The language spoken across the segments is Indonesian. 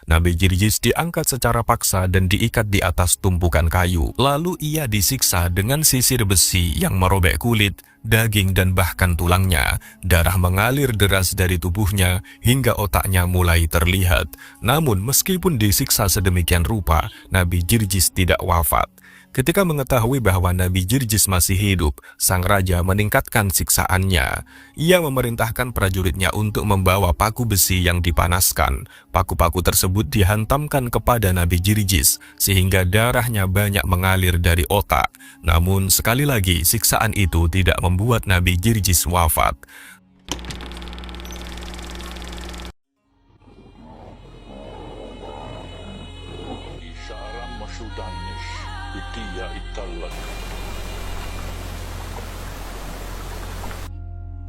Nabi Jirjis diangkat secara paksa dan diikat di atas tumpukan kayu. Lalu ia disiksa dengan sisir besi yang merobek kulit, daging dan bahkan tulangnya. Darah mengalir deras dari tubuhnya hingga otaknya mulai terlihat. Namun meskipun disiksa sedemikian rupa, Nabi Jirjis tidak wafat. Ketika mengetahui bahwa Nabi Jirjis masih hidup, sang raja meningkatkan siksaannya. Ia memerintahkan prajuritnya untuk membawa paku besi yang dipanaskan. Paku-paku tersebut dihantamkan kepada Nabi Jirjis, sehingga darahnya banyak mengalir dari otak. Namun sekali lagi, siksaan itu tidak membuat Nabi Jirjis wafat.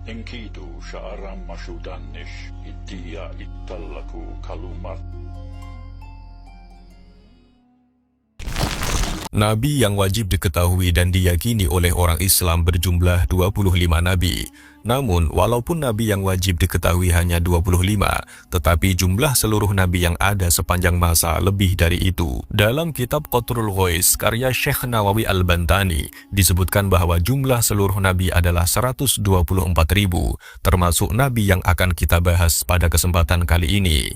Enkidu sya'aram masyudanish itia ittallaku kalumat. Nabi yang wajib diketahui dan diyakini oleh orang Islam berjumlah 25 nabi. Namun, walaupun nabi yang wajib diketahui hanya 25, tetapi jumlah seluruh nabi yang ada sepanjang masa lebih dari itu. Dalam kitab Qatrul Ghois karya Syekh Nawawi Al-Bantani, disebutkan bahwa jumlah seluruh nabi adalah 124.000, termasuk nabi yang akan kita bahas pada kesempatan kali ini.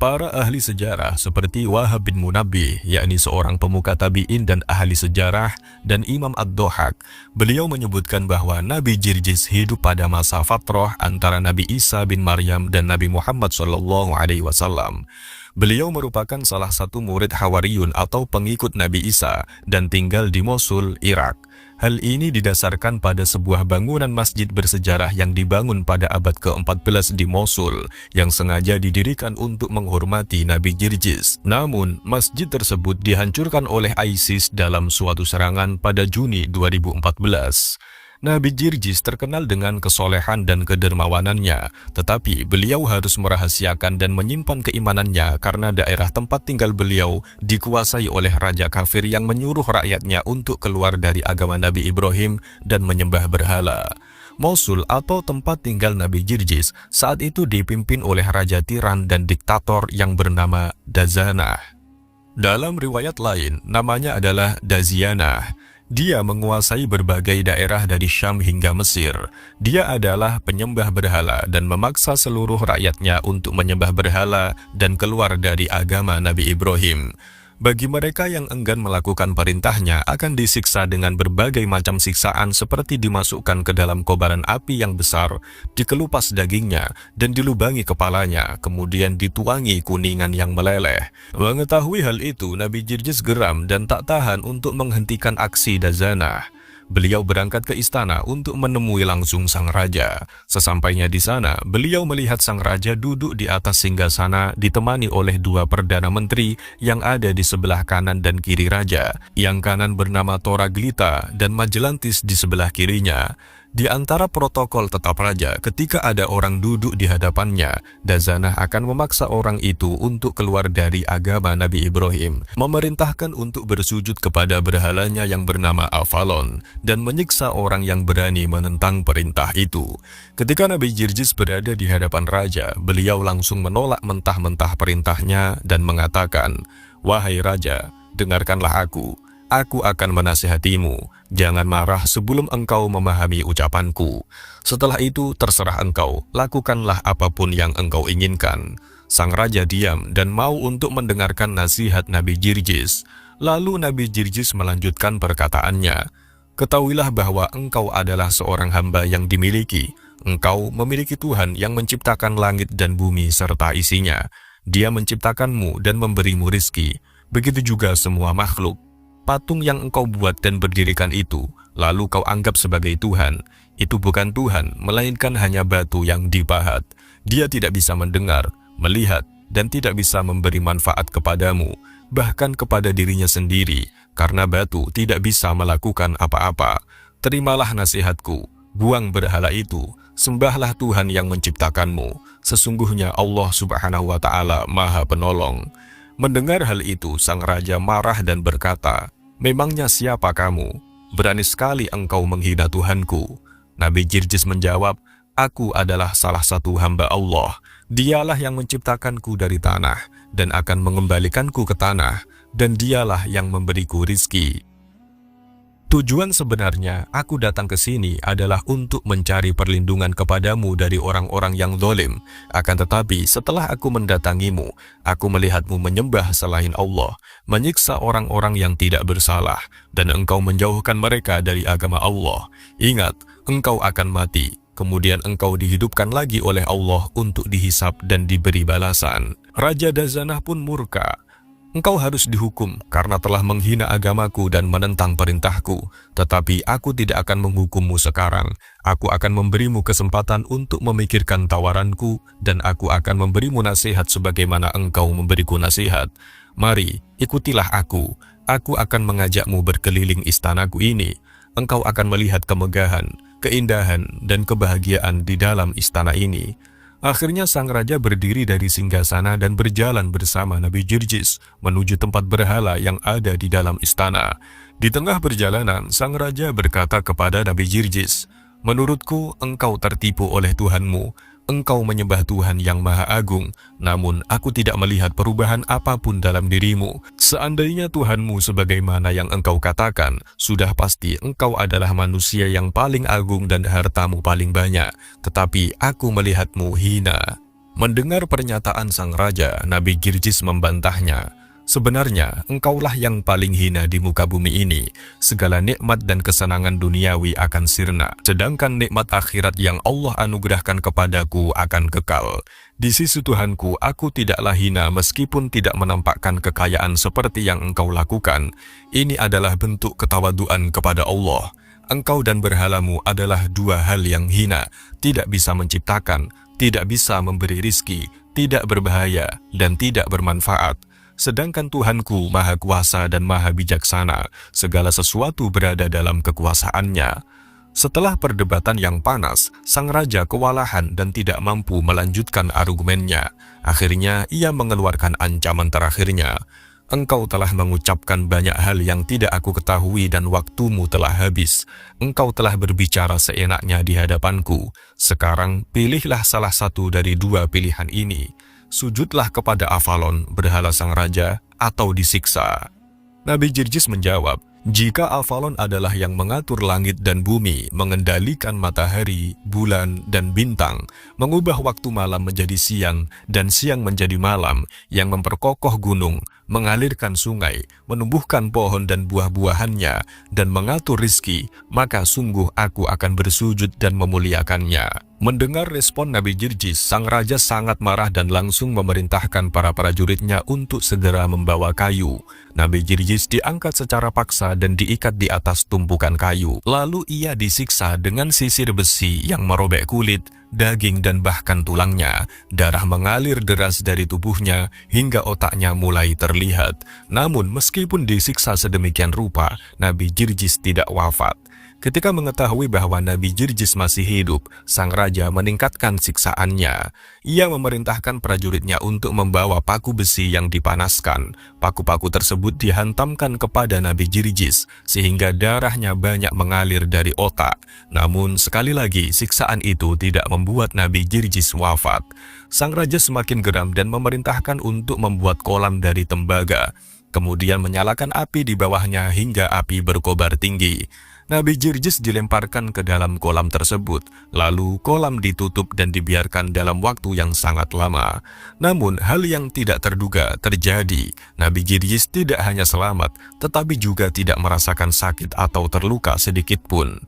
Para ahli sejarah seperti Wahab bin Munabbih, yakni seorang pemuka tabi'in dan ahli sejarah, dan Imam Ad-Dohak, beliau menyebutkan bahwa Nabi Jirjis hidup pada masa fatrah antara Nabi Isa bin Maryam dan Nabi Muhammad SAW. Beliau merupakan salah satu murid Hawariyun atau pengikut Nabi Isa dan tinggal di Mosul, Irak. Hal ini didasarkan pada sebuah bangunan masjid bersejarah yang dibangun pada abad ke-14 di Mosul, yang sengaja didirikan untuk menghormati Nabi Jirjis. Namun, masjid tersebut dihancurkan oleh ISIS dalam suatu serangan pada Juni 2014. Nabi Jirjis terkenal dengan kesolehan dan kedermawanannya, tetapi beliau harus merahasiakan dan menyimpan keimanannya karena daerah tempat tinggal beliau dikuasai oleh raja kafir yang menyuruh rakyatnya untuk keluar dari agama Nabi Ibrahim dan menyembah berhala. Mosul atau tempat tinggal Nabi Jirjis saat itu dipimpin oleh raja tiran dan diktator yang bernama Dazanah. Dalam riwayat lain, namanya adalah Dazianah. Dia menguasai berbagai daerah dari Syam hingga Mesir. Dia adalah penyembah berhala dan memaksa seluruh rakyatnya untuk menyembah berhala dan keluar dari agama Nabi Ibrahim. Bagi mereka yang enggan melakukan perintahnya akan disiksa dengan berbagai macam siksaan seperti dimasukkan ke dalam kobaran api yang besar, dikelupas dagingnya, dan dilubangi kepalanya, kemudian dituangi kuningan yang meleleh. Mengetahui hal itu, Nabi Jirjis geram dan tak tahan untuk menghentikan aksi Dazanah. Beliau berangkat ke istana untuk menemui langsung sang raja. Sesampainya di sana, beliau melihat sang raja duduk di atas singgasana ditemani oleh dua perdana menteri yang ada di sebelah kanan dan kiri raja. Yang kanan bernama Toraglita dan Majelantis di sebelah kirinya. Di antara protokol tetap raja, ketika ada orang duduk di hadapannya, Dazanah akan memaksa orang itu untuk keluar dari agama Nabi Ibrahim, memerintahkan untuk bersujud kepada berhalanya yang bernama Avalon, dan menyiksa orang yang berani menentang perintah itu. Ketika Nabi Jirjis berada di hadapan raja, beliau langsung menolak mentah-mentah perintahnya dan mengatakan, "Wahai raja, dengarkanlah aku. Aku akan menasihatimu, jangan marah sebelum engkau memahami ucapanku. Setelah itu terserah engkau, lakukanlah apapun yang engkau inginkan." Sang raja diam dan mau untuk mendengarkan nasihat Nabi Jirjis. Lalu Nabi Jirjis melanjutkan perkataannya, "Ketahuilah bahwa engkau adalah seorang hamba yang dimiliki. Engkau memiliki Tuhan yang menciptakan langit dan bumi serta isinya. Dia menciptakanmu dan memberimu rizki. Begitu juga semua makhluk. Patung yang engkau buat dan berdirikan itu, lalu kau anggap sebagai Tuhan. Itu bukan Tuhan, melainkan hanya batu yang dipahat. Dia tidak bisa mendengar, melihat, dan tidak bisa memberi manfaat kepadamu, bahkan kepada dirinya sendiri, karena batu tidak bisa melakukan apa-apa. Terimalah nasihatku, buang berhala itu, sembahlah Tuhan yang menciptakanmu. Sesungguhnya Allah Subhanahu wa Ta'ala Maha Penolong." Mendengar hal itu, sang raja marah dan berkata, "Memangnya siapa kamu? Berani sekali engkau menghina Tuhanku." Nabi Jirjis menjawab, "Aku adalah salah satu hamba Allah. Dialah yang menciptakanku dari tanah, dan akan mengembalikanku ke tanah, dan dialah yang memberiku rizki. Tujuan sebenarnya aku datang ke sini adalah untuk mencari perlindungan kepadamu dari orang-orang yang zalim. Akan tetapi setelah aku mendatangimu, aku melihatmu menyembah selain Allah, menyiksa orang-orang yang tidak bersalah, dan engkau menjauhkan mereka dari agama Allah. Ingat, engkau akan mati, kemudian engkau dihidupkan lagi oleh Allah untuk dihisap dan diberi balasan. Raja Dazanah pun murka. Engkau harus dihukum karena telah menghina agamaku dan menentang perintahku. Tetapi aku tidak akan menghukummu sekarang. Aku akan memberimu kesempatan untuk memikirkan tawaranku, dan aku akan memberimu nasihat sebagaimana engkau memberiku nasihat. Mari, ikutilah aku. Aku akan mengajakmu berkeliling istanaku ini. Engkau akan melihat kemegahan, keindahan, dan kebahagiaan di dalam istana ini. Akhirnya sang raja berdiri dari singgasana dan berjalan bersama Nabi Jirjis menuju tempat berhala yang ada di dalam istana. Di tengah perjalanan, sang raja berkata kepada Nabi Jirjis, "Menurutku engkau tertipu oleh Tuhanmu. Engkau menyembah Tuhan yang Maha Agung, namun aku tidak melihat perubahan apapun dalam dirimu. Seandainya Tuhanmu sebagaimana yang engkau katakan, sudah pasti engkau adalah manusia yang paling agung dan hartamu paling banyak. Tetapi aku melihatmu hina." Mendengar pernyataan sang raja, Nabi Jirjis membantahnya. "Sebenarnya, engkaulah yang paling hina di muka bumi ini. Segala nikmat dan kesenangan duniawi akan sirna, sedangkan nikmat akhirat yang Allah anugerahkan kepadaku akan kekal. Di sisi Tuhanku, aku tidaklah hina meskipun tidak menampakkan kekayaan seperti yang engkau lakukan. Ini adalah bentuk ketawaduan kepada Allah. Engkau dan berhalamu adalah dua hal yang hina, tidak bisa menciptakan, tidak bisa memberi rizki, tidak berbahaya, dan tidak bermanfaat. Sedangkan Tuhanku Maha Kuasa dan Maha Bijaksana, segala sesuatu berada dalam kekuasaannya." Setelah perdebatan yang panas, sang raja kewalahan dan tidak mampu melanjutkan argumennya. Akhirnya ia mengeluarkan ancaman terakhirnya. "Engkau telah mengucapkan banyak hal yang tidak aku ketahui dan waktumu telah habis. Engkau telah berbicara seenaknya di hadapanku. Sekarang pilihlah salah satu dari dua pilihan ini. Sujudlah kepada Avalon, berhala sang raja, atau disiksa." Nabi Jirjis menjawab, "Jika Avalon adalah yang mengatur langit dan bumi, mengendalikan matahari, bulan, dan bintang, mengubah waktu malam menjadi siang, dan siang menjadi malam, yang memperkokoh gunung, mengalirkan sungai, menumbuhkan pohon dan buah-buahannya, dan mengatur rizki, maka sungguh aku akan bersujud dan memuliakannya." Mendengar respon Nabi Jirjis, sang raja sangat marah dan langsung memerintahkan para prajuritnya untuk segera membawa kayu. Nabi Jirjis diangkat secara paksa dan diikat di atas tumpukan kayu. Lalu ia disiksa dengan sisir besi yang merobek kulit, daging, dan bahkan tulangnya. Darah mengalir deras dari tubuhnya hingga otaknya mulai terlihat. Namun meskipun disiksa sedemikian rupa, Nabi Jirjis tidak wafat. Ketika mengetahui bahwa Nabi Jirjis masih hidup, sang raja meningkatkan siksaannya. Ia memerintahkan prajuritnya untuk membawa paku besi yang dipanaskan. Paku-paku tersebut dihantamkan kepada Nabi Jirjis, sehingga darahnya banyak mengalir dari otak. Namun sekali lagi, siksaan itu tidak membuat Nabi Jirjis wafat. Sang raja semakin geram dan memerintahkan untuk membuat kolam dari tembaga. Kemudian menyalakan api di bawahnya hingga api berkobar tinggi. Nabi Jirjis dilemparkan ke dalam kolam tersebut, lalu kolam ditutup dan dibiarkan dalam waktu yang sangat lama. Namun hal yang tidak terduga terjadi. Nabi Jirjis tidak hanya selamat, tetapi juga tidak merasakan sakit atau terluka sedikit pun.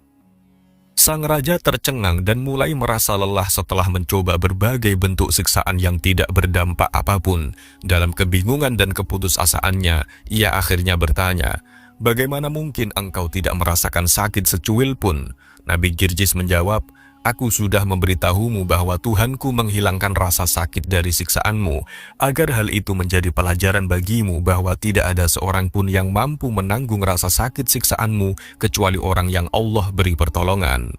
Sang raja tercengang dan mulai merasa lelah setelah mencoba berbagai bentuk siksaan yang tidak berdampak apapun. Dalam kebingungan dan keputusasaannya, ia akhirnya bertanya, "Bagaimana mungkin engkau tidak merasakan sakit secuil pun?" Nabi Jirjis menjawab, "Aku sudah memberitahumu bahwa Tuhanku menghilangkan rasa sakit dari siksaanmu, agar hal itu menjadi pelajaran bagimu bahwa tidak ada seorang pun yang mampu menanggung rasa sakit siksaanmu kecuali orang yang Allah beri pertolongan."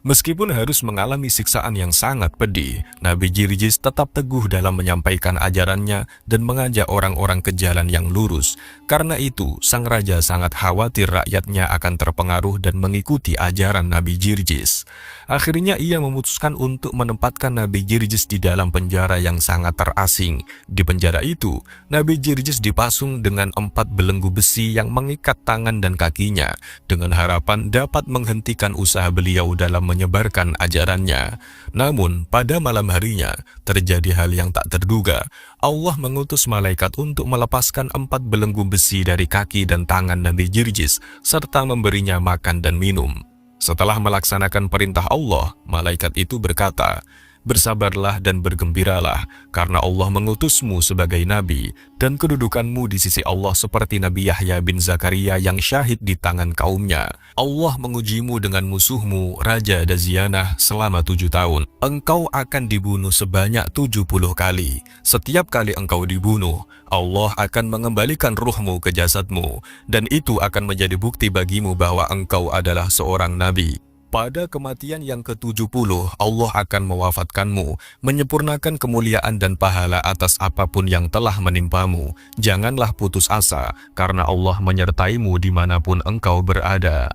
Meskipun harus mengalami siksaan yang sangat pedih, Nabi Jirjis tetap teguh dalam menyampaikan ajarannya dan mengajak orang-orang ke jalan yang lurus. Karena itu, sang raja sangat khawatir rakyatnya akan terpengaruh dan mengikuti ajaran Nabi Jirjis. Akhirnya ia memutuskan untuk menempatkan Nabi Jirjis di dalam penjara yang sangat terasing. Di penjara itu, Nabi Jirjis dipasung dengan 4 belenggu besi yang mengikat tangan dan kakinya, dengan harapan dapat menghentikan usaha beliau dalam menyebarkan ajarannya. Namun, pada malam harinya, terjadi hal yang tak terduga. Allah mengutus malaikat untuk melepaskan 4 belenggu besi dari kaki dan tangan Nabi Jirjis, serta memberinya makan dan minum. Setelah melaksanakan perintah Allah, malaikat itu berkata, "Bersabarlah dan bergembiralah, karena Allah mengutusmu sebagai nabi, dan kedudukanmu di sisi Allah seperti Nabi Yahya bin Zakaria yang syahid di tangan kaumnya. Allah mengujimu dengan musuhmu, Raja Dazianah, selama 7 tahun. Engkau akan dibunuh sebanyak 70 kali. Setiap kali engkau dibunuh, Allah akan mengembalikan ruhmu ke jasadmu, dan itu akan menjadi bukti bagimu bahwa engkau adalah seorang nabi. Pada kematian yang ke-70, Allah akan mewafatkanmu, menyempurnakan kemuliaan dan pahala atas apapun yang telah menimpamu. Janganlah putus asa, karena Allah menyertaimu dimanapun engkau berada."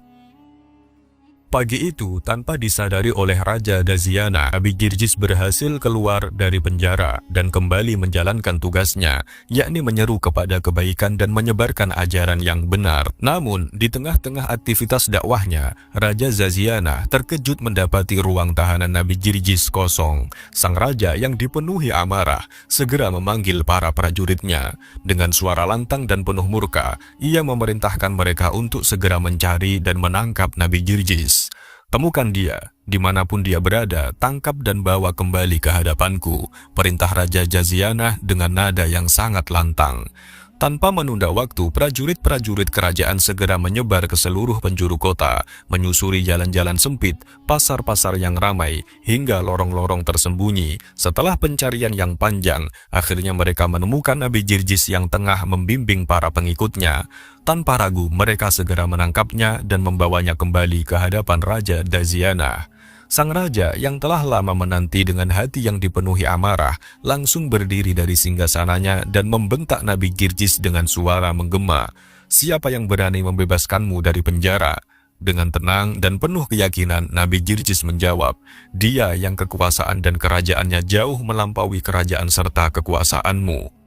Pagi itu, tanpa disadari oleh Raja Dazianah, Nabi Jirjis berhasil keluar dari penjara dan kembali menjalankan tugasnya, yakni menyeru kepada kebaikan dan menyebarkan ajaran yang benar. Namun, di tengah-tengah aktivitas dakwahnya, Raja Dazianah terkejut mendapati ruang tahanan Nabi Jirjis kosong. Sang raja yang dipenuhi amarah segera memanggil para prajuritnya. Dengan suara lantang dan penuh murka, ia memerintahkan mereka untuk segera mencari dan menangkap Nabi Jirjis. "Temukan dia, dimanapun dia berada, tangkap dan bawa kembali ke hadapanku," perintah Raja Dazianah dengan nada yang sangat lantang. Tanpa menunda waktu, prajurit-prajurit kerajaan segera menyebar ke seluruh penjuru kota, menyusuri jalan-jalan sempit, pasar-pasar yang ramai, hingga lorong-lorong tersembunyi. Setelah pencarian yang panjang, akhirnya mereka menemukan Nabi Jirjis yang tengah membimbing para pengikutnya. Tanpa ragu, mereka segera menangkapnya dan membawanya kembali ke hadapan Raja Dazianah. Sang raja yang telah lama menanti dengan hati yang dipenuhi amarah, langsung berdiri dari singgasananya dan membentak Nabi Jirjis dengan suara menggema, "Siapa yang berani membebaskanmu dari penjara?" Dengan tenang dan penuh keyakinan, Nabi Jirjis menjawab, "Dia yang kekuasaan dan kerajaannya jauh melampaui kerajaan serta kekuasaanmu."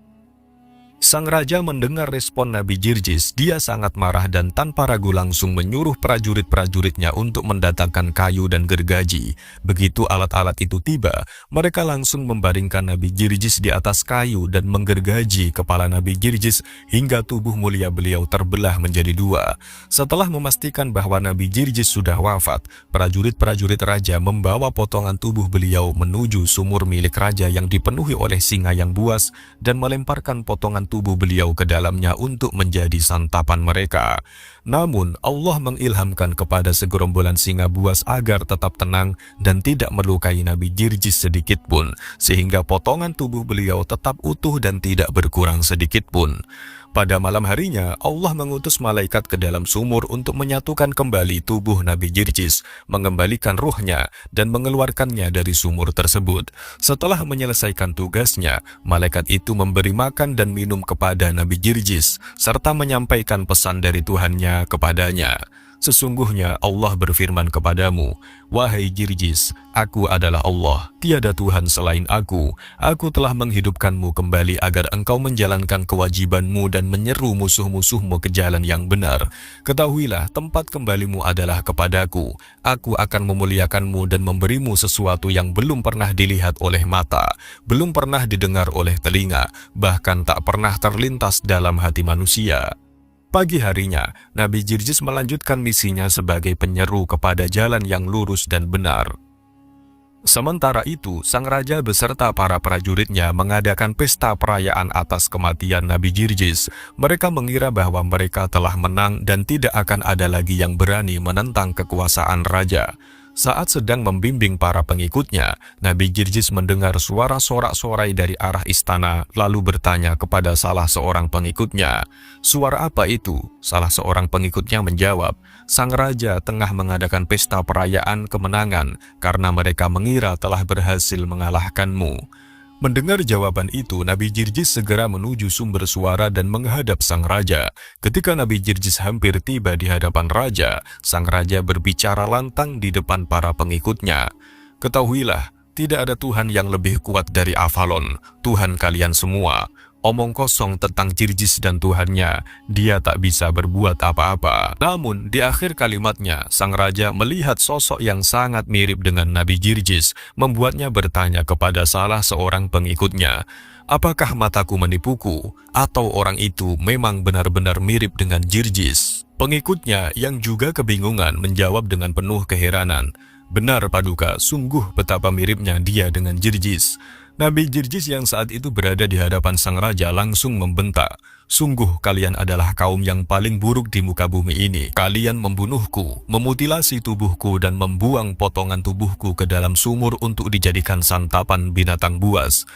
Sang raja mendengar respon Nabi Jirjis, dia sangat marah dan tanpa ragu langsung menyuruh prajurit-prajuritnya untuk mendatangkan kayu dan gergaji. Begitu alat-alat itu tiba, mereka langsung membaringkan Nabi Jirjis di atas kayu dan menggergaji kepala Nabi Jirjis hingga tubuh mulia beliau terbelah menjadi 2. Setelah memastikan bahwa Nabi Jirjis sudah wafat, prajurit-prajurit raja membawa potongan tubuh beliau menuju sumur milik raja yang dipenuhi oleh singa yang buas dan melemparkan potongan tubuh beliau ke dalamnya untuk menjadi santapan mereka. Namun, Allah mengilhamkan kepada segerombolan singa buas agar tetap tenang dan tidak melukai Nabi Jirjis sedikit pun, sehingga potongan tubuh beliau tetap utuh dan tidak berkurang sedikit pun. Pada malam harinya, Allah mengutus malaikat ke dalam sumur untuk menyatukan kembali tubuh Nabi Jirjis, mengembalikan ruhnya, dan mengeluarkannya dari sumur tersebut. Setelah menyelesaikan tugasnya, malaikat itu memberi makan dan minum kepada Nabi Jirjis, serta menyampaikan pesan dari Tuhannya kepadanya. "Sesungguhnya Allah berfirman kepadamu, wahai Jirjis, aku adalah Allah, tiada Tuhan selain aku. Aku telah menghidupkanmu kembali agar engkau menjalankan kewajibanmu dan menyeru musuh-musuhmu ke jalan yang benar. Ketahuilah, tempat kembalimu adalah kepadaku. Aku akan memuliakanmu dan memberimu sesuatu yang belum pernah dilihat oleh mata, belum pernah didengar oleh telinga, bahkan tak pernah terlintas dalam hati manusia." Pagi harinya, Nabi Jirjis melanjutkan misinya sebagai penyeru kepada jalan yang lurus dan benar. Sementara itu, sang raja beserta para prajuritnya mengadakan pesta perayaan atas kematian Nabi Jirjis. Mereka mengira bahwa mereka telah menang dan tidak akan ada lagi yang berani menentang kekuasaan raja. Saat sedang membimbing para pengikutnya, Nabi Jirjis mendengar suara sorak-sorai dari arah istana, lalu bertanya kepada salah seorang pengikutnya, "Suara apa itu?" Salah seorang pengikutnya menjawab, "Sang raja tengah mengadakan pesta perayaan kemenangan karena mereka mengira telah berhasil mengalahkanmu." Mendengar jawaban itu, Nabi Jirjis segera menuju sumber suara dan menghadap sang raja. Ketika Nabi Jirjis hampir tiba di hadapan raja, sang raja berbicara lantang di depan para pengikutnya. "Ketahuilah, tidak ada Tuhan yang lebih kuat dari Avalon, Tuhan kalian semua. Omong kosong tentang Jirjis dan Tuhannya, dia tak bisa berbuat apa-apa." Namun, di akhir kalimatnya, sang raja melihat sosok yang sangat mirip dengan Nabi Jirjis, membuatnya bertanya kepada salah seorang pengikutnya, "Apakah mataku menipuku, atau orang itu memang benar-benar mirip dengan Jirjis?" Pengikutnya yang juga kebingungan menjawab dengan penuh keheranan, "Benar Paduka, sungguh betapa miripnya dia dengan Jirjis." Nabi Jirjis yang saat itu berada di hadapan sang raja langsung membentak, "Sungguh kalian adalah kaum yang paling buruk di muka bumi ini. Kalian membunuhku, memutilasi tubuhku dan membuang potongan tubuhku ke dalam sumur untuk dijadikan santapan binatang buas.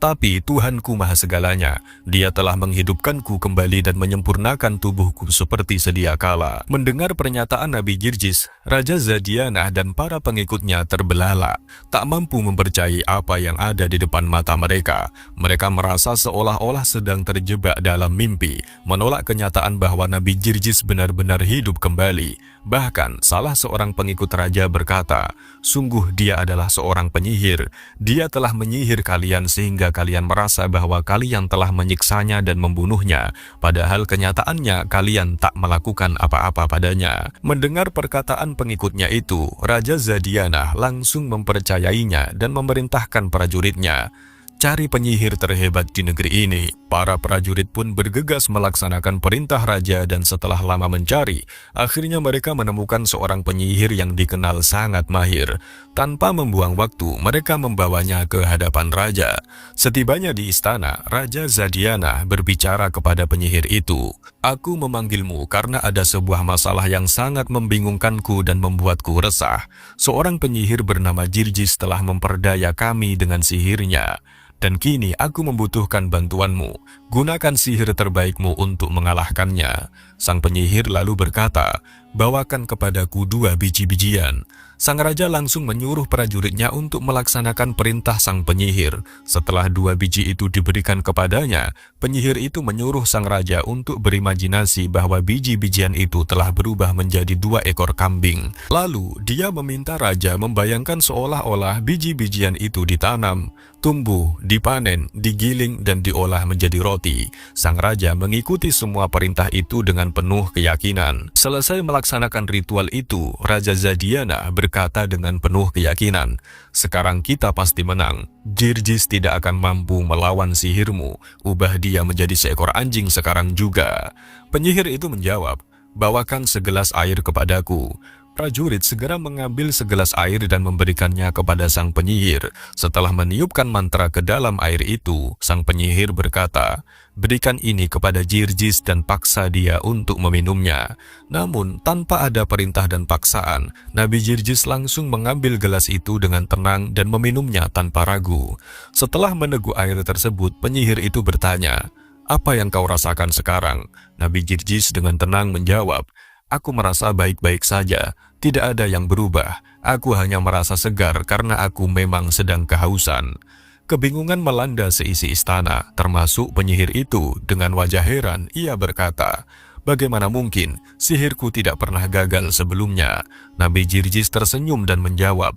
Tapi Tuhanku Maha Segalanya, Dia telah menghidupkanku kembali dan menyempurnakan tubuhku seperti sedia kala." Mendengar pernyataan Nabi Jirjis, Raja Zadianah dan para pengikutnya terbelalak, tak mampu mempercayai apa yang ada di depan mata mereka. Mereka merasa seolah-olah sedang terjebak dalam mimpi, menolak kenyataan bahwa Nabi Jirjis benar-benar hidup kembali. Bahkan, salah seorang pengikut raja berkata, "Sungguh dia adalah seorang penyihir. Dia telah menyihir kalian sehingga kalian merasa bahwa kalian telah menyiksanya dan membunuhnya, padahal kenyataannya kalian tak melakukan apa-apa padanya." Mendengar perkataan pengikutnya itu, Raja Zadianah langsung mempercayainya dan memerintahkan prajuritnya, "Cari penyihir terhebat di negeri ini." Para prajurit pun bergegas melaksanakan perintah raja dan setelah lama mencari, akhirnya mereka menemukan seorang penyihir yang dikenal sangat mahir. Tanpa membuang waktu, mereka membawanya ke hadapan raja. Setibanya di istana, Raja Zadianah berbicara kepada penyihir itu, "Aku memanggilmu karena ada sebuah masalah yang sangat membingungkanku dan membuatku resah. Seorang penyihir bernama Jirjis telah memperdaya kami dengan sihirnya. Dan kini aku membutuhkan bantuanmu. Gunakan sihir terbaikmu untuk mengalahkannya." Sang penyihir lalu berkata, "Bawakan kepadaku 2 biji-bijian." Sang raja langsung menyuruh prajuritnya untuk melaksanakan perintah sang penyihir. Setelah 2 biji itu diberikan kepadanya, penyihir itu menyuruh sang raja untuk berimajinasi bahwa biji-bijian itu telah berubah menjadi 2 ekor kambing. Lalu, dia meminta raja membayangkan seolah-olah biji-bijian itu ditanam, tumbuh, dipanen, digiling, dan diolah menjadi roti. Sang raja mengikuti semua perintah itu dengan penuh keyakinan. Selesai melaksanakan ritual itu, Raja Zadianah berkata dengan penuh keyakinan, "Sekarang kita pasti menang. Jirjis tidak akan mampu melawan sihirmu. Ubah dia menjadi seekor anjing sekarang juga." Penyihir itu menjawab, "Bawakan segelas air kepadaku." Prajurit segera mengambil segelas air dan memberikannya kepada sang penyihir. Setelah meniupkan mantra ke dalam air itu, sang penyihir berkata, "Berikan ini kepada Jirjis dan paksa dia untuk meminumnya." Namun, tanpa ada perintah dan paksaan, Nabi Jirjis langsung mengambil gelas itu dengan tenang dan meminumnya tanpa ragu. Setelah meneguk air tersebut, penyihir itu bertanya, "Apa yang kau rasakan sekarang?" Nabi Jirjis dengan tenang menjawab, "Aku merasa baik-baik saja, tidak ada yang berubah. Aku hanya merasa segar karena aku memang sedang kehausan." Kebingungan melanda seisi istana, termasuk penyihir itu. Dengan wajah heran, ia berkata, "Bagaimana mungkin sihirku tidak pernah gagal sebelumnya?" Nabi Jirjis tersenyum dan menjawab,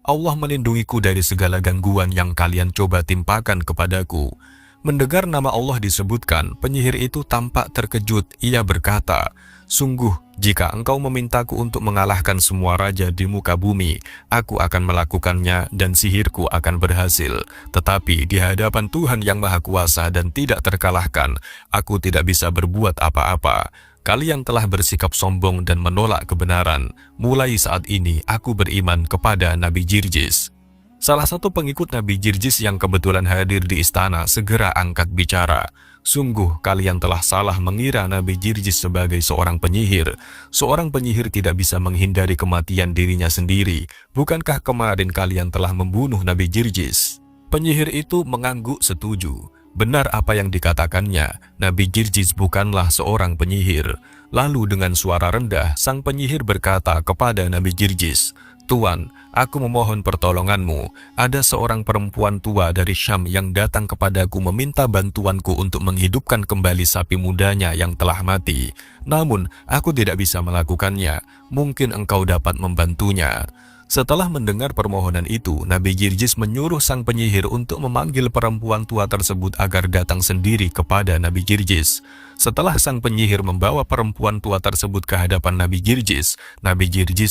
"Allah melindungiku dari segala gangguan yang kalian coba timpakan kepadaku." Mendengar nama Allah disebutkan, penyihir itu tampak terkejut. Ia berkata, "Sungguh, jika engkau memintaku untuk mengalahkan semua raja di muka bumi, aku akan melakukannya dan sihirku akan berhasil. Tetapi di hadapan Tuhan yang Maha Kuasa dan tidak terkalahkan, aku tidak bisa berbuat apa-apa. Kalian telah bersikap sombong dan menolak kebenaran. Mulai saat ini, aku beriman kepada Nabi Jirjis." Salah satu pengikut Nabi Jirjis yang kebetulan hadir di istana segera angkat bicara. Sungguh kalian telah salah mengira Nabi Jirjis sebagai seorang penyihir. Seorang penyihir tidak bisa menghindari kematian dirinya sendiri. Bukankah kemarin kalian telah membunuh Nabi Jirjis?" Penyihir itu mengangguk setuju. Benar apa yang dikatakannya, Nabi Jirjis bukanlah seorang penyihir. Lalu dengan suara rendah, sang penyihir berkata kepada Nabi Jirjis, "Tuan, aku memohon pertolonganmu. Ada seorang perempuan tua dari Syam yang datang kepadaku meminta bantuanku untuk menghidupkan kembali sapi mudanya yang telah mati. Namun, aku tidak bisa melakukannya. Mungkin engkau dapat membantunya." Setelah mendengar permohonan itu, Nabi Jirjis menyuruh sang penyihir untuk memanggil perempuan tua tersebut agar datang sendiri kepada Nabi Jirjis. Setelah sang penyihir membawa perempuan tua tersebut ke hadapan Nabi Jirjis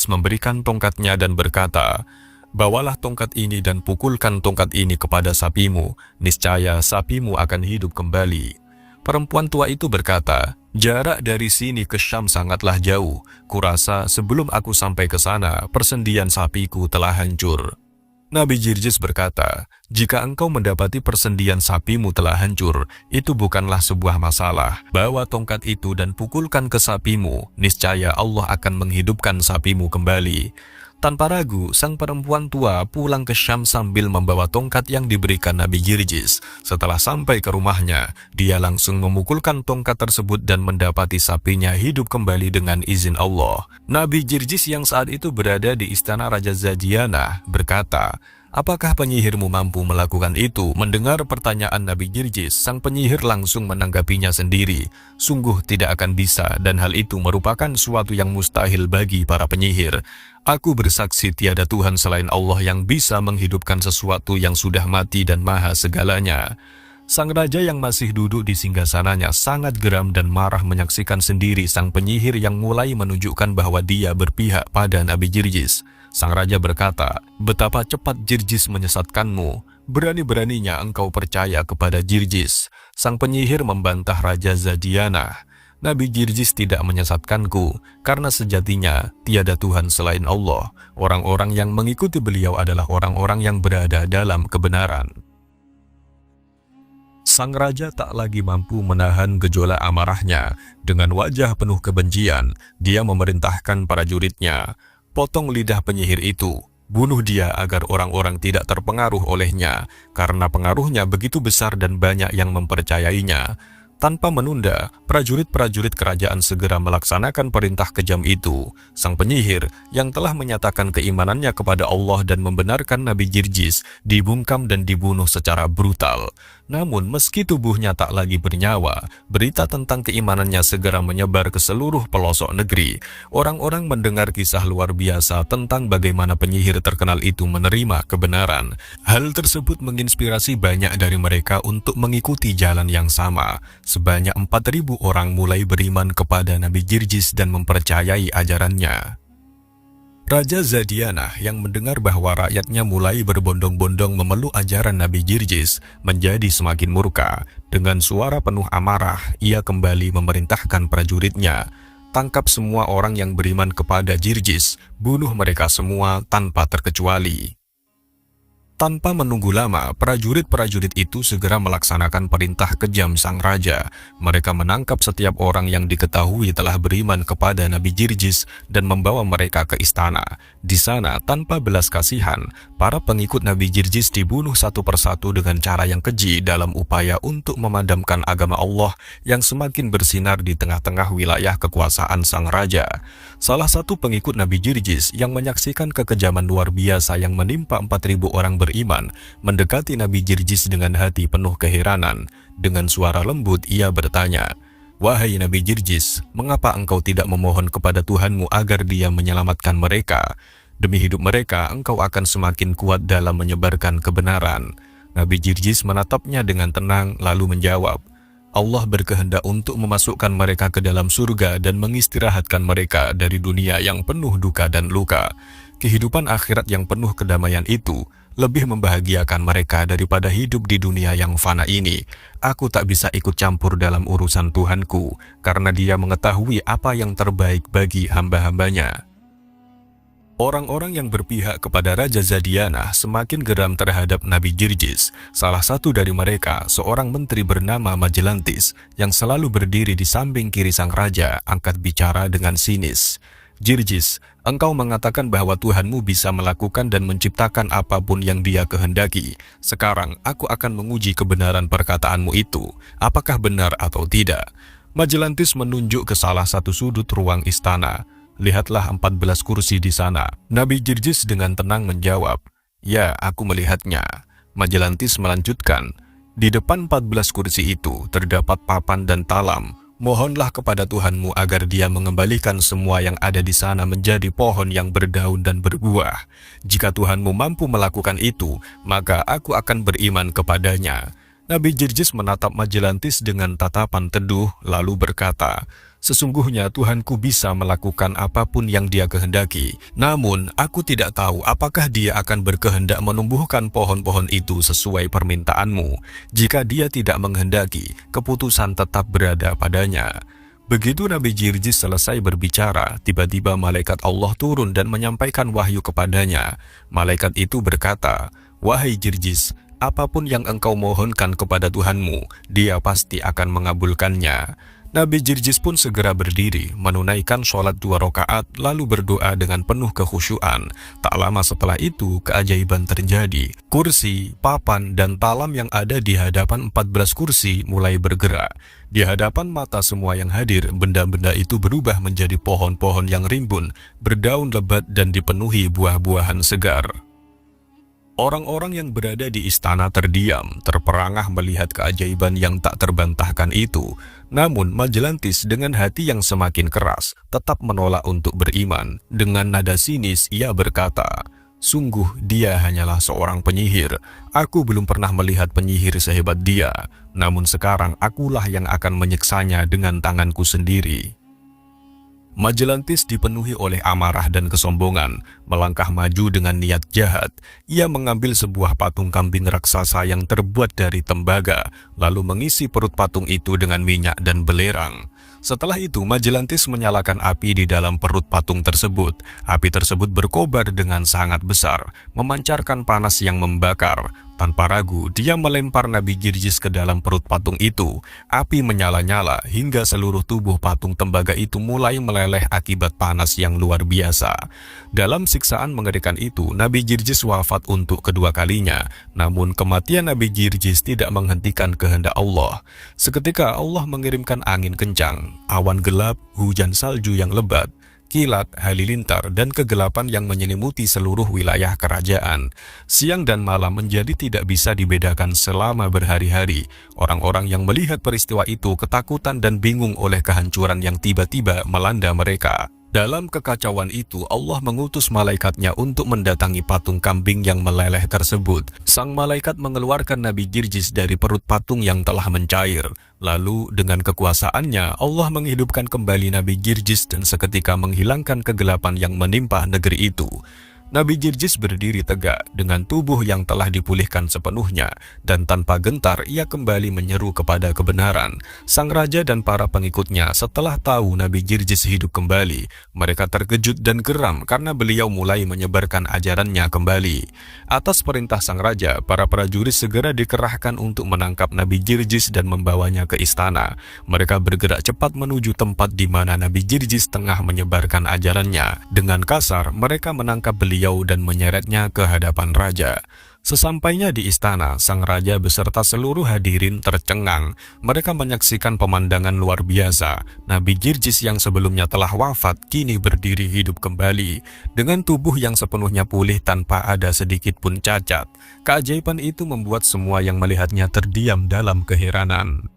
memberikan tongkatnya dan berkata, "Bawalah tongkat ini dan pukulkan tongkat ini kepada sapimu, niscaya sapimu akan hidup kembali." Perempuan tua itu berkata, "Jarak dari sini ke Syam sangatlah jauh. Kurasa sebelum aku sampai ke sana, persendian sapiku telah hancur." Nabi Jirjis berkata, "Jika engkau mendapati persendian sapimu telah hancur, itu bukanlah sebuah masalah. Bawa tongkat itu dan pukulkan ke sapimu, niscaya Allah akan menghidupkan sapimu kembali." Tanpa ragu, sang perempuan tua pulang ke Syam sambil membawa tongkat yang diberikan Nabi Jirjis. Setelah sampai ke rumahnya, dia langsung memukulkan tongkat tersebut dan mendapati sapinya hidup kembali dengan izin Allah. Nabi Jirjis yang saat itu berada di istana Raja Zadianah berkata, "Apakah penyihirmu mampu melakukan itu?" Mendengar pertanyaan Nabi Jirjis, sang penyihir langsung menanggapinya sendiri. "Sungguh tidak akan bisa, dan hal itu merupakan suatu yang mustahil bagi para penyihir. Aku bersaksi tiada Tuhan selain Allah yang bisa menghidupkan sesuatu yang sudah mati dan maha segalanya." Sang raja yang masih duduk di singgasananya sangat geram dan marah menyaksikan sendiri sang penyihir yang mulai menunjukkan bahwa dia berpihak pada Nabi Jirjis. Sang raja berkata, "Betapa cepat Jirjis menyesatkanmu. Berani-beraninya engkau percaya kepada Jirjis." Sang penyihir membantah Raja Zadianah, "Nabi Jirjis tidak menyesatkanku, karena sejatinya tiada Tuhan selain Allah. Orang-orang yang mengikuti beliau adalah orang-orang yang berada dalam kebenaran." Sang raja tak lagi mampu menahan gejolak amarahnya. Dengan wajah penuh kebencian, dia memerintahkan prajuritnya, "Potong lidah penyihir itu, bunuh dia agar orang-orang tidak terpengaruh olehnya, karena pengaruhnya begitu besar dan banyak yang mempercayainya." Tanpa menunda, prajurit-prajurit kerajaan segera melaksanakan perintah kejam itu. Sang penyihir yang telah menyatakan keimanannya kepada Allah dan membenarkan Nabi Jirjis dibungkam dan dibunuh secara brutal. Namun meski tubuhnya tak lagi bernyawa, berita tentang keimanannya segera menyebar ke seluruh pelosok negeri. Orang-orang mendengar kisah luar biasa tentang bagaimana penyihir terkenal itu menerima kebenaran. Hal tersebut menginspirasi banyak dari mereka untuk mengikuti jalan yang sama. Sebanyak 4.000 orang mulai beriman kepada Nabi Jirjis dan mempercayai ajarannya. Raja Zadianah yang mendengar bahwa rakyatnya mulai berbondong-bondong memeluk ajaran Nabi Jirjis menjadi semakin murka. Dengan suara penuh amarah, ia kembali memerintahkan prajuritnya, "Tangkap semua orang yang beriman kepada Jirjis, bunuh mereka semua tanpa terkecuali." Tanpa menunggu lama, prajurit-prajurit itu segera melaksanakan perintah kejam sang raja. Mereka menangkap setiap orang yang diketahui telah beriman kepada Nabi Jirjis dan membawa mereka ke istana. Di sana, tanpa belas kasihan, para pengikut Nabi Jirjis dibunuh satu persatu dengan cara yang keji dalam upaya untuk memadamkan agama Allah yang semakin bersinar di tengah-tengah wilayah kekuasaan sang raja. Salah satu pengikut Nabi Jirjis yang menyaksikan kekejaman luar biasa yang menimpa 4.000 orang beriman, mendekati Nabi Jirjis dengan hati penuh keheranan. Dengan suara lembut ia bertanya, "Wahai Nabi Jirjis, mengapa engkau tidak memohon kepada Tuhanmu agar dia menyelamatkan mereka? Demi hidup mereka, engkau akan semakin kuat dalam menyebarkan kebenaran." Nabi Jirjis menatapnya dengan tenang lalu menjawab, "Allah berkehendak untuk memasukkan mereka ke dalam surga dan mengistirahatkan mereka dari dunia yang penuh duka dan luka. Kehidupan akhirat yang penuh kedamaian itu lebih membahagiakan mereka daripada hidup di dunia yang fana ini. Aku tak bisa ikut campur dalam urusan Tuhanku, karena Dia mengetahui apa yang terbaik bagi hamba-hambanya." Orang-orang yang berpihak kepada Raja Zadianah semakin geram terhadap Nabi Jirjis. Salah satu dari mereka, seorang menteri bernama Majelantis, yang selalu berdiri di samping kiri sang raja, angkat bicara dengan sinis. Jirjis, engkau mengatakan bahwa Tuhanmu bisa melakukan dan menciptakan apapun yang Dia kehendaki. Sekarang, aku akan menguji kebenaran perkataanmu itu. Apakah benar atau tidak? Majelantis menunjuk ke salah satu sudut ruang istana. Lihatlah 14 kursi di sana. Nabi Jirjis dengan tenang menjawab, ya, aku melihatnya. Majelantis melanjutkan, di depan 14 kursi itu terdapat papan dan talam. Mohonlah kepada Tuhanmu agar Dia mengembalikan semua yang ada di sana menjadi pohon yang berdaun dan berbuah. Jika Tuhanmu mampu melakukan itu, maka aku akan beriman kepadanya. Nabi Jirjis menatap Majelantis dengan tatapan teduh, lalu berkata, sesungguhnya Tuhanku bisa melakukan apapun yang Dia kehendaki. Namun, aku tidak tahu apakah Dia akan berkehendak menumbuhkan pohon-pohon itu sesuai permintaanmu. Jika Dia tidak menghendaki, keputusan tetap berada padanya. Begitu Nabi Jirjis selesai berbicara, tiba-tiba malaikat Allah turun dan menyampaikan wahyu kepadanya. Malaikat itu berkata, wahai Jirjis, apapun yang engkau mohonkan kepada Tuhanmu, Dia pasti akan mengabulkannya. Nabi Jirjis pun segera berdiri, menunaikan sholat 2 rakaat, lalu berdoa dengan penuh kekhusyuan. Tak lama setelah itu, keajaiban terjadi. Kursi, papan, dan talam yang ada di hadapan 14 kursi mulai bergerak. Di hadapan mata semua yang hadir, benda-benda itu berubah menjadi pohon-pohon yang rimbun, berdaun lebat dan dipenuhi buah-buahan segar. Orang-orang yang berada di istana terdiam, terperangah melihat keajaiban yang tak terbantahkan itu. Namun Majelantis dengan hati yang semakin keras, tetap menolak untuk beriman. Dengan nada sinis ia berkata, sungguh dia hanyalah seorang penyihir. Aku belum pernah melihat penyihir sehebat dia. Namun sekarang akulah yang akan menyiksanya dengan tanganku sendiri. Majelantis dipenuhi oleh amarah dan kesombongan, melangkah maju dengan niat jahat. Ia mengambil sebuah patung kambing raksasa yang terbuat dari tembaga, lalu mengisi perut patung itu dengan minyak dan belerang. Setelah itu, Majelantis menyalakan api di dalam perut patung tersebut. Api tersebut berkobar dengan sangat besar, memancarkan panas yang membakar. Tanpa ragu, dia melempar Nabi Jirjis ke dalam perut patung itu. Api menyala-nyala hingga seluruh tubuh patung tembaga itu mulai meleleh akibat panas yang luar biasa. Dalam siksaan mengerikan itu, Nabi Jirjis wafat untuk kedua kalinya. Namun kematian Nabi Jirjis tidak menghentikan kehendak Allah. Seketika Allah mengirimkan angin kencang, awan gelap, hujan salju yang lebat, kilat, halilintar, dan kegelapan yang menyelimuti seluruh wilayah kerajaan. Siang dan malam menjadi tidak bisa dibedakan selama berhari-hari. Orang-orang yang melihat peristiwa itu ketakutan dan bingung oleh kehancuran yang tiba-tiba melanda mereka. Dalam kekacauan itu, Allah mengutus malaikatnya untuk mendatangi patung kambing yang meleleh tersebut. Sang malaikat mengeluarkan Nabi Jirjis dari perut patung yang telah mencair. Lalu, dengan kekuasaannya, Allah menghidupkan kembali Nabi Jirjis dan seketika menghilangkan kegelapan yang menimpa negeri itu. Nabi Jirjis berdiri tegak dengan tubuh yang telah dipulihkan sepenuhnya, dan tanpa gentar ia kembali menyeru kepada kebenaran. Sang raja dan para pengikutnya setelah tahu Nabi Jirjis hidup kembali, mereka terkejut dan geram karena beliau mulai menyebarkan ajarannya kembali. Atas perintah sang raja, para prajurit segera dikerahkan untuk menangkap Nabi Jirjis dan membawanya ke istana. Mereka bergerak cepat menuju tempat di mana Nabi Jirjis tengah menyebarkan ajarannya. Dengan kasar, mereka menangkap beliau dan menyeretnya ke hadapan raja. Sesampainya di istana, sang raja beserta seluruh hadirin tercengang. Mereka menyaksikan pemandangan luar biasa. Nabi Jirjis yang sebelumnya telah wafat, kini berdiri hidup kembali, dengan tubuh yang sepenuhnya pulih tanpa ada sedikit pun cacat. Keajaiban itu membuat semua yang melihatnya terdiam dalam keheranan.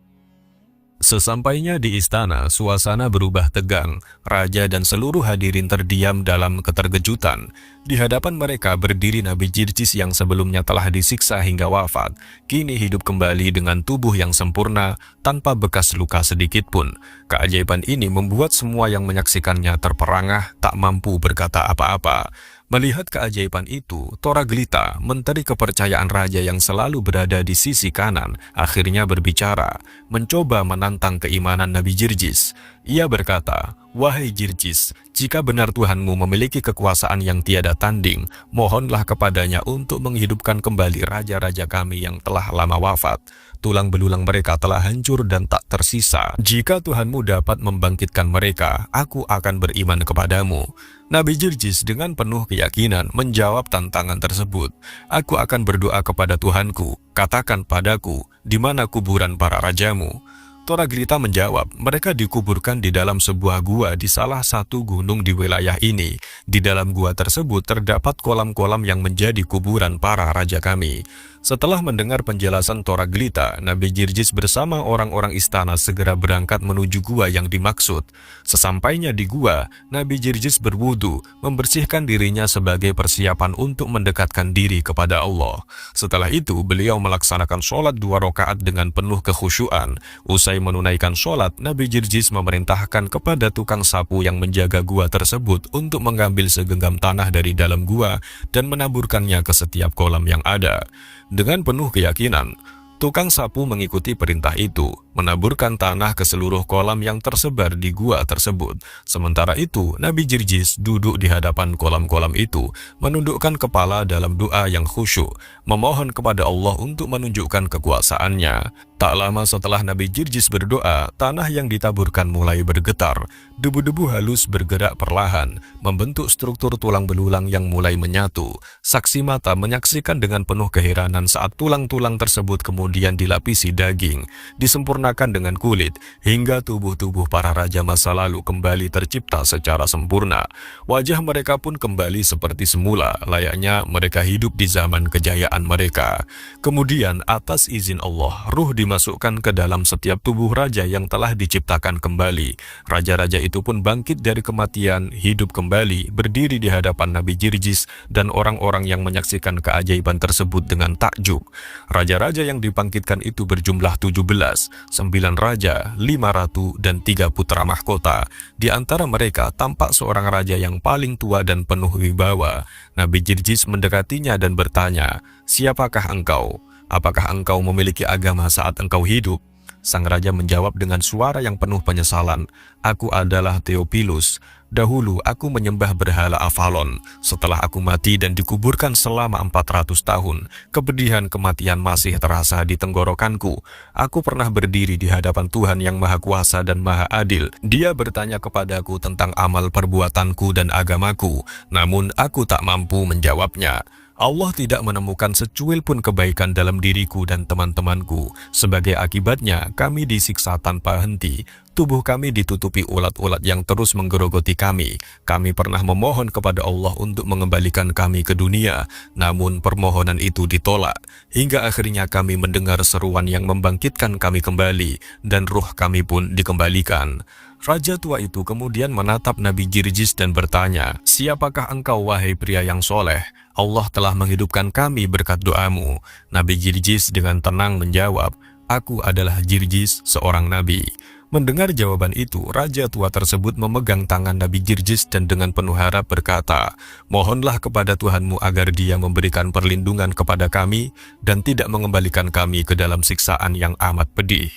Sesampainya di istana, suasana berubah tegang. Raja dan seluruh hadirin terdiam dalam keterkejutan. Di hadapan mereka berdiri Nabi Jirjis yang sebelumnya telah disiksa hingga wafat. Kini hidup kembali dengan tubuh yang sempurna, tanpa bekas luka sedikit pun. Keajaiban ini membuat semua yang menyaksikannya terperangah, tak mampu berkata apa-apa. Melihat keajaiban itu, Toraglita, menteri kepercayaan raja yang selalu berada di sisi kanan, akhirnya berbicara, mencoba menantang keimanan Nabi Jirjis. Ia berkata, "Wahai Jirjis, jika benar Tuhanmu memiliki kekuasaan yang tiada tanding, mohonlah kepadanya untuk menghidupkan kembali raja-raja kami yang telah lama wafat. Tulang belulang mereka telah hancur dan tak tersisa. Jika Tuhanmu dapat membangkitkan mereka, aku akan beriman kepadamu." Nabi Jirjis dengan penuh keyakinan menjawab tantangan tersebut. "Aku akan berdoa kepada Tuhanku, katakan padaku, di mana kuburan para rajamu?" Toraglita menjawab, mereka dikuburkan di dalam sebuah gua di salah satu gunung di wilayah ini. Di dalam gua tersebut terdapat kolam-kolam yang menjadi kuburan para raja kami. Setelah mendengar penjelasan Toraglita, Nabi Jirjis bersama orang-orang istana segera berangkat menuju gua yang dimaksud. Sesampainya di gua, Nabi Jirjis berwudu, membersihkan dirinya sebagai persiapan untuk mendekatkan diri kepada Allah. Setelah itu, beliau melaksanakan sholat 2 rakaat dengan penuh kekhusyuan. Usai menunaikan sholat, Nabi Jirjis memerintahkan kepada tukang sapu yang menjaga gua tersebut untuk mengambil segenggam tanah dari dalam gua dan menaburkannya ke setiap kolam yang ada. Dengan penuh keyakinan, tukang sapu mengikuti perintah itu, menaburkan tanah ke seluruh kolam yang tersebar di gua tersebut. Sementara itu, Nabi Jirjis duduk di hadapan kolam-kolam itu, menundukkan kepala dalam doa yang khusyuk, memohon kepada Allah untuk menunjukkan kekuasaannya. Tak lama setelah Nabi Jirjis berdoa, tanah yang ditaburkan mulai bergetar. Debu-debu halus bergerak perlahan, membentuk struktur tulang belulang yang mulai menyatu. Saksi mata menyaksikan dengan penuh keheranan saat tulang-tulang tersebut kemudian dilapisi daging, disempurnakan dengan kulit, hingga tubuh-tubuh para raja masa lalu kembali tercipta secara sempurna. Wajah mereka pun kembali seperti semula, layaknya mereka hidup di zaman kejayaan mereka. Kemudian, atas izin Allah, ruh dimasukkan ke dalam setiap tubuh raja yang telah diciptakan kembali. Raja-raja itu pun bangkit dari kematian, hidup kembali, berdiri di hadapan Nabi Jirjis dan orang-orang yang menyaksikan keajaiban tersebut dengan takjub. Raja-raja yang dibangkitkan itu berjumlah 17, 9 raja, 5 ratu, dan 3 putra mahkota. Di antara mereka tampak seorang raja yang paling tua dan penuh wibawa. Nabi Jirjis mendekatinya dan bertanya, "Siapakah engkau? Apakah engkau memiliki agama saat engkau hidup?" Sang raja menjawab dengan suara yang penuh penyesalan, "Aku adalah Theophilus. Dahulu aku menyembah berhala Avalon. Setelah aku mati dan dikuburkan selama 400 tahun, kepedihan kematian masih terasa di tenggorokanku. Aku pernah berdiri di hadapan Tuhan yang Maha Kuasa dan Maha Adil. Dia bertanya kepadaku tentang amal perbuatanku dan agamaku, namun aku tak mampu menjawabnya. Allah tidak menemukan secuil pun kebaikan dalam diriku dan teman-temanku. Sebagai akibatnya, kami disiksa tanpa henti. Tubuh kami ditutupi ulat-ulat yang terus menggerogoti kami. Kami pernah memohon kepada Allah untuk mengembalikan kami ke dunia, namun permohonan itu ditolak. Hingga akhirnya kami mendengar seruan yang membangkitkan kami kembali, dan ruh kami pun dikembalikan." Raja tua itu kemudian menatap Nabi Jirjis dan bertanya, "Siapakah engkau, wahai pria yang soleh? Allah telah menghidupkan kami berkat doamu." Nabi Jirjis dengan tenang menjawab, "Aku adalah Jirjis, seorang nabi." Mendengar jawaban itu, raja tua tersebut memegang tangan Nabi Jirjis dan dengan penuh harap berkata, "Mohonlah kepada Tuhanmu agar dia memberikan perlindungan kepada kami dan tidak mengembalikan kami ke dalam siksaan yang amat pedih."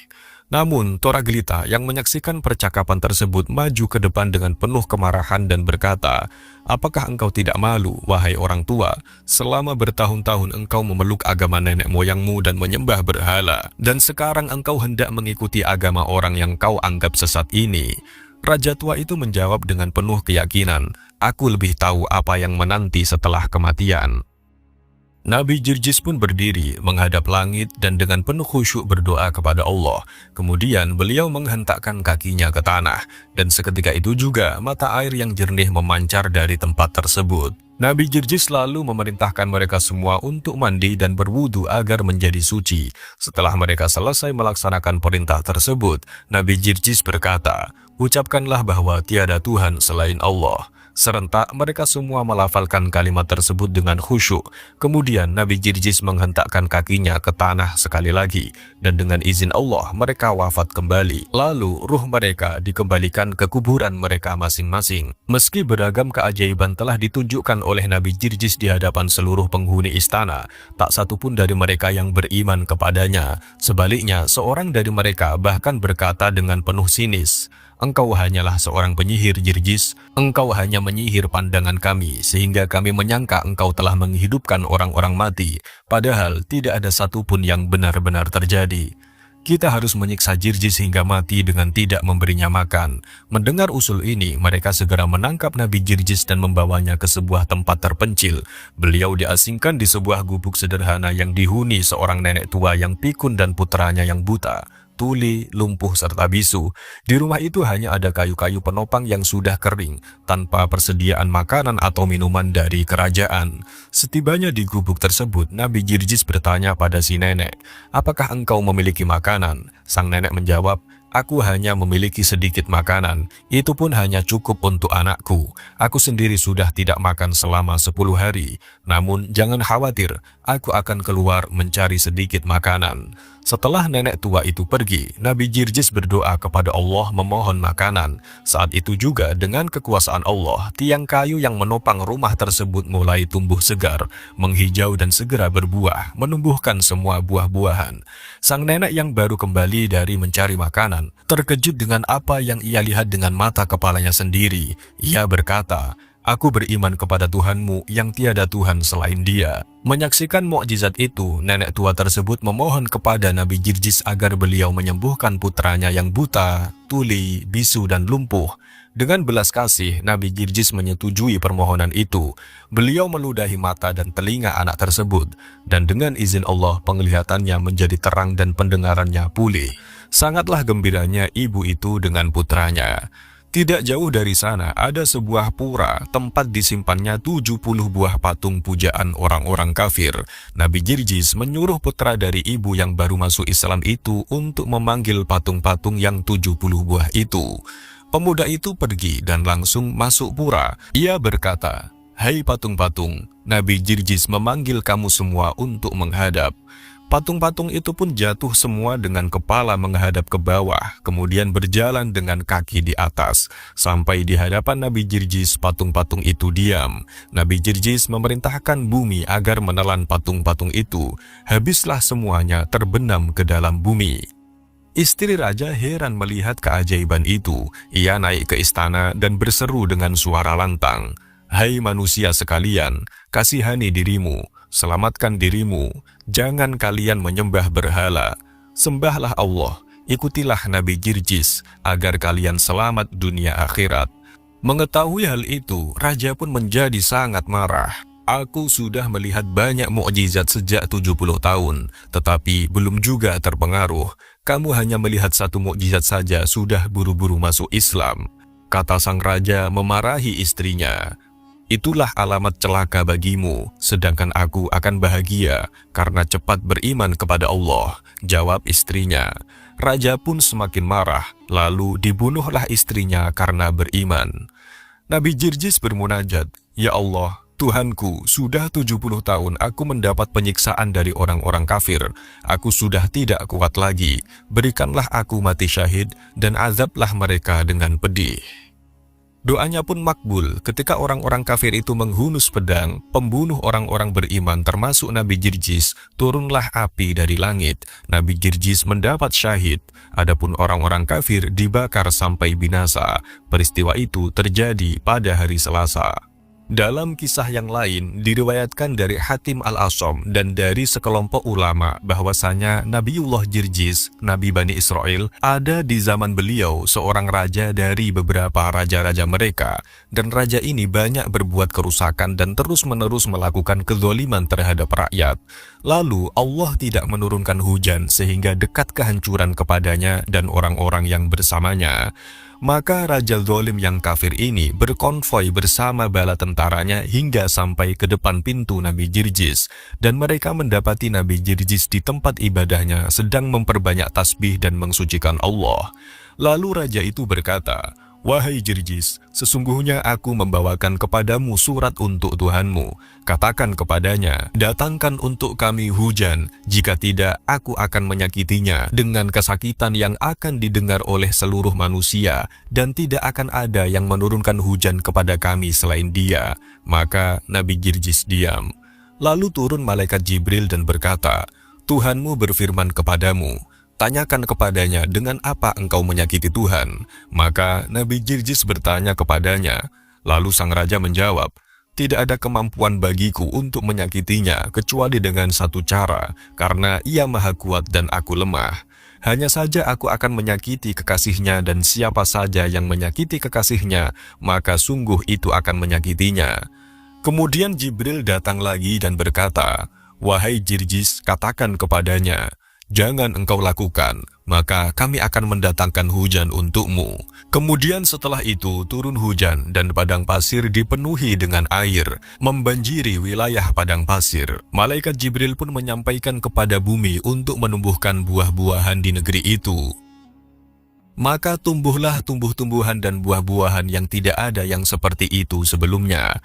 Namun, Toraglita yang menyaksikan percakapan tersebut maju ke depan dengan penuh kemarahan dan berkata, "Apakah engkau tidak malu, wahai orang tua? Selama bertahun-tahun engkau memeluk agama nenek moyangmu dan menyembah berhala, dan sekarang engkau hendak mengikuti agama orang yang kau anggap sesat ini." Raja tua itu menjawab dengan penuh keyakinan, "Aku lebih tahu apa yang menanti setelah kematian." Nabi Jirjis pun berdiri menghadap langit dan dengan penuh khusyuk berdoa kepada Allah. Kemudian beliau menghentakkan kakinya ke tanah, dan seketika itu juga mata air yang jernih memancar dari tempat tersebut. Nabi Jirjis lalu memerintahkan mereka semua untuk mandi dan berwudu agar menjadi suci. Setelah mereka selesai melaksanakan perintah tersebut, Nabi Jirjis berkata, "Ucapkanlah bahwa tiada Tuhan selain Allah." Serentak mereka semua melafalkan kalimat tersebut dengan khusyuk. Kemudian Nabi Jirjis menghentakkan kakinya ke tanah sekali lagi, dan dengan izin Allah mereka wafat kembali. Lalu ruh mereka dikembalikan ke kuburan mereka masing-masing. Meski beragam keajaiban telah ditunjukkan oleh Nabi Jirjis di hadapan seluruh penghuni istana, tak satu pun dari mereka yang beriman kepadanya. Sebaliknya, seorang dari mereka bahkan berkata dengan penuh sinis, "Engkau hanyalah seorang penyihir, Jirjis. Engkau hanya menyihir pandangan kami, sehingga kami menyangka engkau telah menghidupkan orang-orang mati, padahal tidak ada satupun yang benar-benar terjadi. Kita harus menyiksa Jirjis hingga mati dengan tidak memberinya makan." Mendengar usul ini, mereka segera menangkap Nabi Jirjis dan membawanya ke sebuah tempat terpencil. Beliau diasingkan di sebuah gubuk sederhana yang dihuni seorang nenek tua yang pikun dan putranya yang buta, tuli, lumpuh, serta bisu. Di rumah itu hanya ada kayu-kayu penopang yang sudah kering, tanpa persediaan makanan atau minuman dari kerajaan. Setibanya di gubuk tersebut, Nabi Jirjis bertanya pada si nenek, "Apakah engkau memiliki makanan?" Sang nenek menjawab, "Aku hanya memiliki sedikit makanan, itu pun hanya cukup untuk anakku. Aku sendiri sudah tidak makan selama 10 hari. Namun jangan khawatir, aku akan keluar mencari sedikit makanan." Setelah nenek tua itu pergi, Nabi Jirjis berdoa kepada Allah memohon makanan. Saat itu juga dengan kekuasaan Allah, tiang kayu yang menopang rumah tersebut mulai tumbuh segar, menghijau dan segera berbuah, menumbuhkan semua buah-buahan. Sang nenek yang baru kembali dari mencari makanan, terkejut dengan apa yang ia lihat dengan mata kepalanya sendiri. Ia berkata, "Aku beriman kepada Tuhanmu yang tiada Tuhan selain Dia." Menyaksikan mukjizat itu, nenek tua tersebut memohon kepada Nabi Jirjis agar beliau menyembuhkan putranya yang buta, tuli, bisu, dan lumpuh. Dengan belas kasih, Nabi Jirjis menyetujui permohonan itu. Beliau meludahi mata dan telinga anak tersebut, dan dengan izin Allah penglihatannya menjadi terang dan pendengarannya pulih. Sangatlah gembiranya ibu itu dengan putranya. Tidak jauh dari sana ada sebuah pura tempat disimpannya 70 buah patung pujaan orang-orang kafir. Nabi Jirjis menyuruh putra dari ibu yang baru masuk Islam itu untuk memanggil patung-patung yang 70 buah itu. Pemuda itu pergi dan langsung masuk pura. Ia berkata, "Hai patung-patung, Nabi Jirjis memanggil kamu semua untuk menghadap." Patung-patung itu pun jatuh semua dengan kepala menghadap ke bawah, kemudian berjalan dengan kaki di atas. Sampai di hadapan Nabi Jirjis, patung-patung itu diam. Nabi Jirjis memerintahkan bumi agar menelan patung-patung itu. Habislah semuanya terbenam ke dalam bumi. Istri raja heran melihat keajaiban itu. Ia naik ke istana dan berseru dengan suara lantang, "Hai manusia sekalian, kasihani dirimu, selamatkan dirimu, jangan kalian menyembah berhala. Sembahlah Allah, ikutilah Nabi Jirjis, agar kalian selamat dunia akhirat." Mengetahui hal itu, raja pun menjadi sangat marah. "Aku sudah melihat banyak mukjizat sejak 70 tahun, tetapi belum juga terpengaruh. Kamu hanya melihat satu mukjizat saja sudah buru-buru masuk Islam," kata sang raja memarahi istrinya. "Itulah alamat celaka bagimu, sedangkan aku akan bahagia karena cepat beriman kepada Allah," jawab istrinya. Raja pun semakin marah, lalu dibunuhlah istrinya karena beriman. Nabi Jirjis bermunajat, "Ya Allah, Tuhanku, sudah 70 tahun aku mendapat penyiksaan dari orang-orang kafir. Aku sudah tidak kuat lagi. Berikanlah aku mati syahid dan azablah mereka dengan pedih." Doanya pun makbul ketika orang-orang kafir itu menghunus pedang, pembunuh orang-orang beriman termasuk Nabi Jirjis, turunlah api dari langit. Nabi Jirjis mendapat syahid, adapun orang-orang kafir dibakar sampai binasa. Peristiwa itu terjadi pada hari Selasa. Dalam kisah yang lain, diriwayatkan dari Hatim al-Asom dan dari sekelompok ulama bahwasanya Nabiullah Jirjis, Nabi Bani Israel, ada di zaman beliau seorang raja dari beberapa raja-raja mereka, dan raja ini banyak berbuat kerusakan dan terus-menerus melakukan kezaliman terhadap rakyat. Lalu Allah tidak menurunkan hujan sehingga dekat kehancuran kepadanya dan orang-orang yang bersamanya. Maka Raja Zalim yang kafir ini berkonvoi bersama bala tentaranya hingga sampai ke depan pintu Nabi Jirjis, dan mereka mendapati Nabi Jirjis di tempat ibadahnya sedang memperbanyak tasbih dan mensucikan Allah. Lalu raja itu berkata, Wahai Jirjis, sesungguhnya aku membawakan kepadamu surat untuk Tuhanmu. Katakan kepadanya, datangkan untuk kami hujan, jika tidak aku akan menyakitinya dengan kesakitan yang akan didengar oleh seluruh manusia, dan tidak akan ada yang menurunkan hujan kepada kami selain dia. Maka Nabi Jirjis diam. Lalu turun malaikat Jibril dan berkata, Tuhanmu berfirman kepadamu, tanyakan kepadanya dengan apa engkau menyakiti Tuhan. Maka Nabi Jirjis bertanya kepadanya. Lalu sang raja menjawab, tidak ada kemampuan bagiku untuk menyakitinya kecuali dengan satu cara, karena ia maha kuat dan aku lemah. Hanya saja aku akan menyakiti kekasihnya, dan siapa saja yang menyakiti kekasihnya, maka sungguh itu akan menyakitinya. Kemudian Jibril datang lagi dan berkata, wahai Jirjis, katakan kepadanya, jangan engkau lakukan, maka kami akan mendatangkan hujan untukmu. Kemudian setelah itu turun hujan dan padang pasir dipenuhi dengan air, membanjiri wilayah padang pasir. Malaikat Jibril pun menyampaikan kepada bumi untuk menumbuhkan buah-buahan di negeri itu. Maka tumbuhlah tumbuh-tumbuhan dan buah-buahan yang tidak ada yang seperti itu sebelumnya.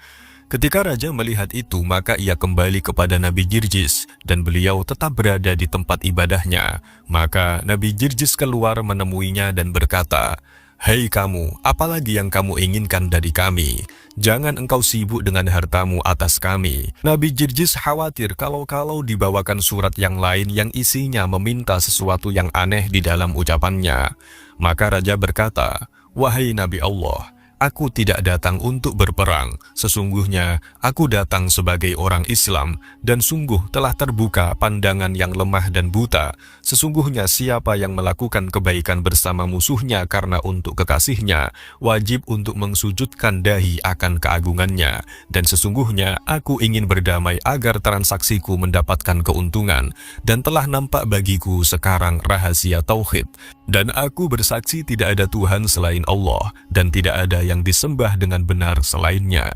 Ketika raja melihat itu, maka ia kembali kepada Nabi Jirjis, dan beliau tetap berada di tempat ibadahnya. Maka Nabi Jirjis keluar menemuinya dan berkata, hei kamu, apalagi yang kamu inginkan dari kami? Jangan engkau sibuk dengan hartamu atas kami. Nabi Jirjis khawatir kalau dibawakan surat yang lain yang isinya meminta sesuatu yang aneh di dalam ucapannya. Maka raja berkata, wahai Nabi Allah, aku tidak datang untuk berperang, sesungguhnya aku datang sebagai orang Islam, dan sungguh telah terbuka pandangan yang lemah dan buta. Sesungguhnya siapa yang melakukan kebaikan bersama musuhnya karena untuk kekasihnya, wajib untuk mengsujudkan dahi akan keagungannya. Dan sesungguhnya aku ingin berdamai agar transaksiku mendapatkan keuntungan, dan telah nampak bagiku sekarang rahasia tauhid. Dan aku bersaksi tidak ada Tuhan selain Allah, dan tidak ada yang disembah dengan benar selainnya.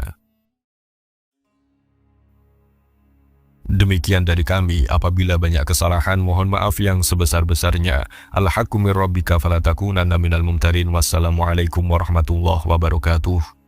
Demikian dari kami, apabila banyak kesalahan mohon maaf yang sebesar-besarnya. Al-haqqu min rabbika fala takunanna minal mumtarin. Wassalamualaikum warahmatullahi wabarakatuh.